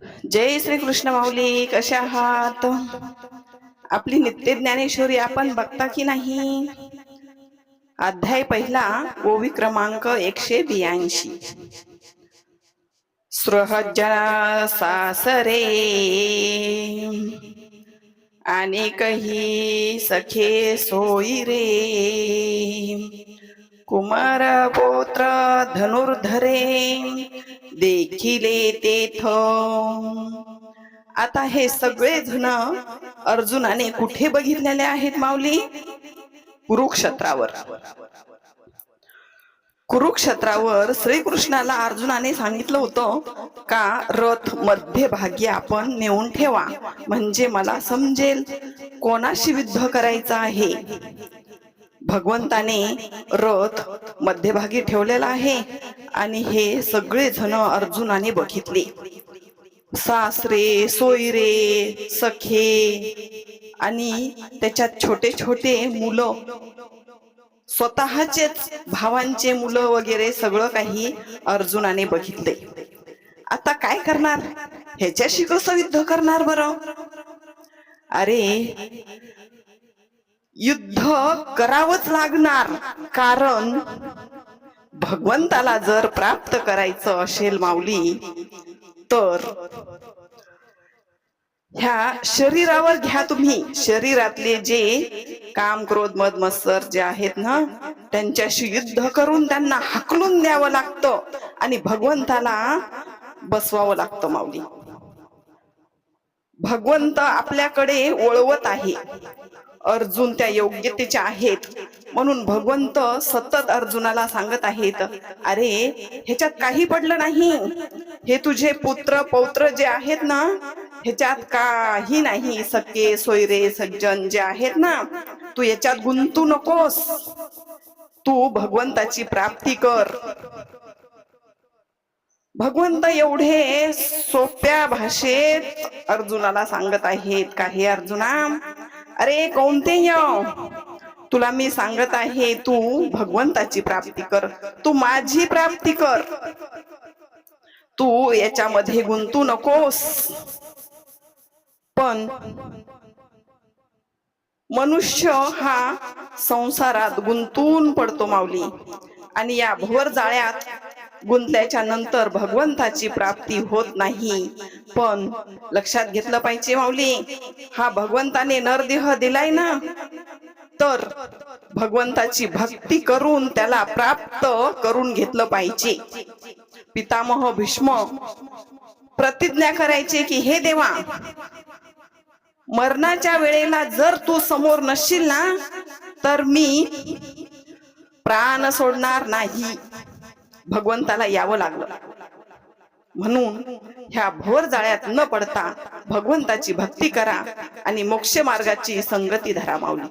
जय श्री कृष्ण माऊली, कशा आहात? आपली नित्य ज्ञानेश्वरी आपण बघता की नाही? अध्याय पहिला, ओवी क्रमांक 182. सृहजना सासरे आणि कही सखे सोयी रे, कुमार पुत्र धनुर्धरे देखिले तेथ. आता हे सगळे जण अर्जुनाने कुठे बघितलेले आहेत माऊली? कुरुक्षेत्रावर. कुरुक्षेत्रावर श्रीकृष्णाला अर्जुनाने सांगितलं होतं का रथ मध्यभागी आपण नेऊन ठेवा, म्हणजे मला समजेल कोणाशी युद्ध करायचं आहे. भगवंताने रथ मध्यभागी ठेवलेला आहे आणि हे सगळे जण अर्जुनाने बघितले. सासरे, सोयरे, सखे आणि त्याच्यात छोटे छोटे मुलं, स्वतःचेच भावांचे मुलं वगैरे सगळं काही अर्जुनाने बघितले. आता काय करणार? ह्याच्याशी कसं युद्ध करणार बरं? अरे, युद्ध करावंच लागणार, कारण भगवंताला जर प्राप्त करायचं असेल माऊली, तर ह्या शरीरावर घ्या तुम्ही. शरीरातले जे काम, क्रोध, मद, मत्सर जे आहेत ना, त्यांच्याशी युद्ध करून त्यांना हाकलून द्यावं लागतं आणि भगवंताला बसवावं लागतं माऊली. भगवंत आपल्याकडे वळवत आहे. अर्जुन त्या योग्यतेचे आहेत म्हणून भगवंत सतत अर्जुनाला सांगत आहेत, अरे ह्याच्यात काही पडलं नाही. हे तुझे पुत्र पौत्र जे आहेत ना, ह्याच्यात काही नाही. सखे, सोयरे, सज्जन जे आहेत ना, तू याच्यात गुंतू नकोस. तू भगवंताची प्राप्ती कर. भगवंत एवढे सोप्या भाषेत अर्जुनाला सांगत आहेत का, हे अर्जुना, अरे कौंतेय, तुला मी सांगत आहे, तू भगवंताची प्राप्ती कर, तू माझी प्राप्ती कर, तू याच्यामध्ये गुंतू नकोस. पण मनुष्य हा संसारात गुंतून पडतो माऊली, आणि या भवर जाळ्यात गुंतल्याच्या नंतर भगवंताची प्राप्ती होत नाही. पण लक्षात घेतलं पाहिजे माऊली, हा भगवंताने नरदेह दिलाय ना, तर भगवंताची भक्ती करून त्याला प्राप्त करून घेतलं पाहिजे. पितामह भीष्म प्रतिज्ञा करायचे की, हे देवा, मरणाच्या वेळेला जर तू समोर नसशील ना, तर मी प्राण सोडणार नाही. भगवंताला यावं लागलं. म्हणून ह्या भोर जाळ्यात न पडता भगवंताची भक्ती करा आणि मोक्ष मार्गाची संगती धरा माऊली.